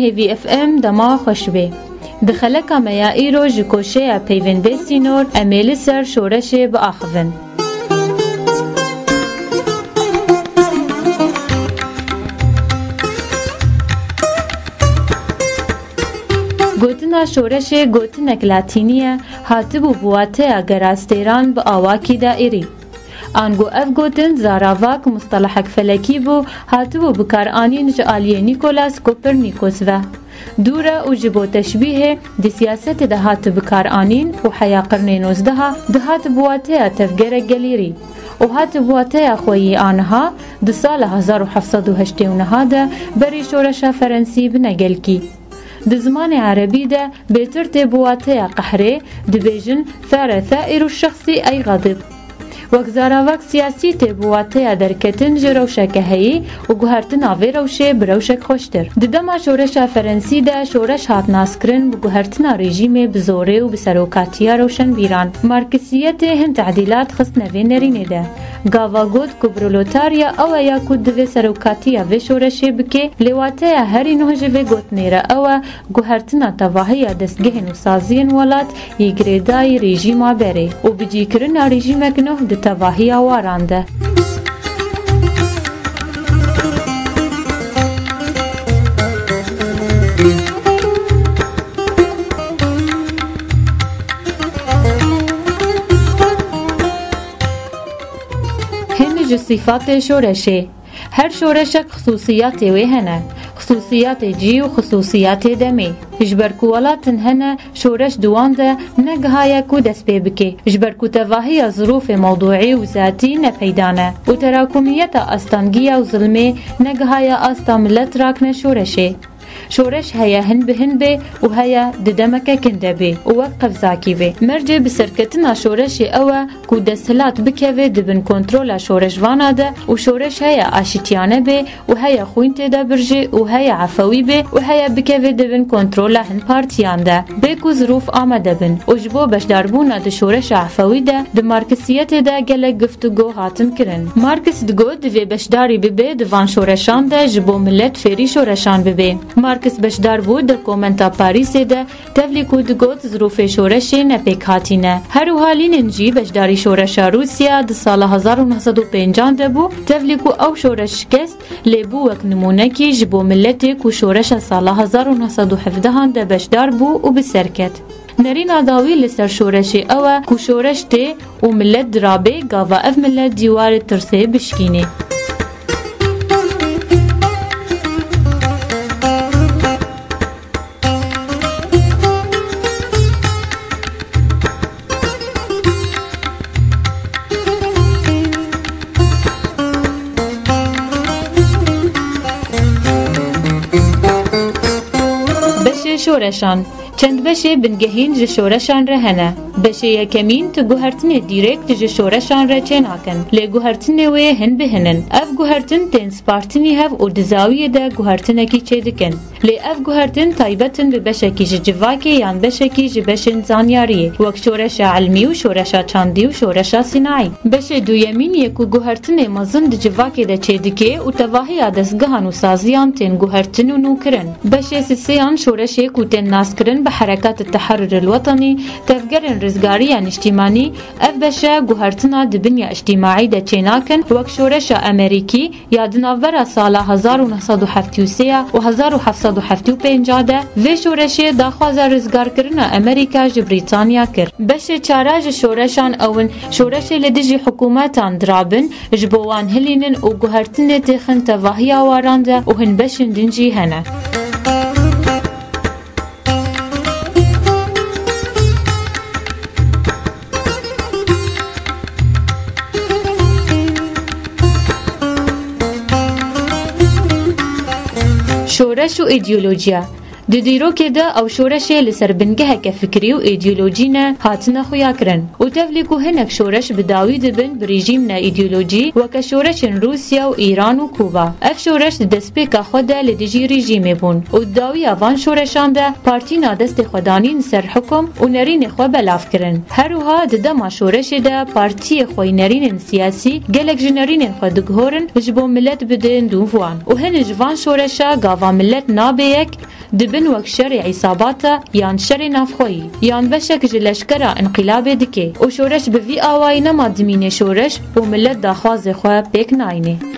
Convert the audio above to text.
هیوی اف ام دما خوش بی. دخلکا میا ایرو جکوشه پیوند سینور امیل سر شورش با آخوین. گوتنا شورش گوتنک لاتینیه هاتبو بواته اگر استیران با آواکی دائری. آنگو اف گوتن زاراواک مصطلحک فلکی بو هاتبو بکار آنین جعالی نیکولاس کوپرنیکوس و دوره و جبو تشبیه دی سیاست ده هات بکار آنین و حیا قرن 19 ده هات بواته تفگر گلیری و هات بواته خویی آنها ده سال 1789 ده بری شورش فرنسی بنگل کی. د زمان عربی ده بهتر تبواته قهره دبیجن ثار ثائر الشخصي أي غضب وگزاراوک سیاسی تبواته درکتن جروشک هایی و گوهرتن آوی روشه بروشک خوشتر. ددما شورش فرنسی ده شورش هات ناسکرن و گوهرتن رژیم بزوره و بسروکاتیا روشن بیران. مارکسیت هن تعدیلات خست نوی نرینه ده. گاواگود کبرولوتاریا او یا کود دوی سروکاتیا و شورشه بکه لواته هری نهجه و گوت نیره او گوهرتن تواهی دستگه نوسازین ولات یگریدای رژیم بره و بجی کرن رژیم کنه ده تواهی آوارانده. هنج صفات شورشه هر شورشک خصوصیات وی هنه خصوصیات جی و خصوصیات دمی جبرکوالاتن هنه شورش دوان ده نگهایا کو دست پی بکی جبرکو تواهی ظروف موضوعی و ذاتی نپیدانه و تراکمیت استانگی و ظلمه نگهایا استا ملت راکن شورشه شورش هيا هن بهن بي وهيا ددمك كنده بي ووقف زاكي بي مرجع بسركتنا شورش اوا كو دسهلات بكوه دبن كنترول شورش وانا ده وشورش هيا اشتيانه بي وهيا خوينته ده برجي وهيا عفوي بي وهيا بكوه دبن كنترول هن بارتيان ده بيكو ظروف آمده بن وجبو بشداربونا ده شورش عفوي ده ده ماركسيت ده گلك گفتگو هاتن کرن ماركس دگو دوی بشداری ببه دوان شورشان ده جبو ملت فيري شورشان ببه مارکس بشدار بود در کومنتا پاریس ده تفلی کود گوت ظروف شورش نپیک هاتینه هر حالین انجی بشداری شورش روسیا ده سال 1950 ده بو تفلی کو او شورش کست لیبو وک نمونه کی جبو ملت کو شورش سال 1917 ده بشدار بو و بسرکت نرین آداوی لسر شورش او کو شورش ته و ملت درابه گاوا اف ملت دیوار ترسه بشکینه شورشان چند بشه بنگهین ج شورشان رهنه بشه یکمین تو گوهرتن دیرکت ج شورشان را چناکن لی گوهرتن و هن بهنن اف گوهرتن تن سپارتنی هف و دزاویه ده گوهرتن کی چه دکن لی اف گوهرتن تایبتن به بشه کی ج جواکی یان بشه کی ج بشن زانیاری وک شورش علمی و شورش چاندی و شورش صناعی بشه دویمین یکو گوهرتن مزن د جواکی ده چه دکه و تواهی دستگاهان و سازیان تن گوهرتن و نوکرن بشه سیان شورش کو تن ناسکرن بحركات التحرر الوطني تفجر رزقاريا اجتماعي أفبشا جوهرتنا دبنيا اجتماعي دا تشيناكن وكشورشا أمريكي يادنا برا سالا 1973 و 1775 دا و شورشي داخوازا رزقار کرنا أمريكا ج بريطانيا كر بشه چاراج شورشان اون شورشي لدجي حكوماتان درابن جبوان هلينن و جوهرتن تخن تواهيا واراندا و هن بشن دنجي هنا شورش و ایدئولوژیا د دیروکه ده او شورش لسر بنگه که فکری و ایدئولوژی نه هاتنه خویا کرن و تفلیکو هنک شورش بداوی دبن برژیم نه ایدئولوژی و که شورش روسیا و ایران و کوبا اف شورش دسپیکا خود لدیجی رژیم بون و داوی اوان شورشان ده پارتی نادست خودانین سر حکم و نرین خو بلاف کرن هروها دما شورش ده پارتی خوی نرین سیاسی گلک جنرین خو دگهورن جبو ملت بدن دووان و هن جوان شورشا گاوا ملت نابیک دبن وک شر عصاباتا یان شر نافخویی یان بشک جلشکرا انقلاب دکه و شورش به وی آوائی نما دمینه شورش و ملت داخواز خواه پیک ناینه.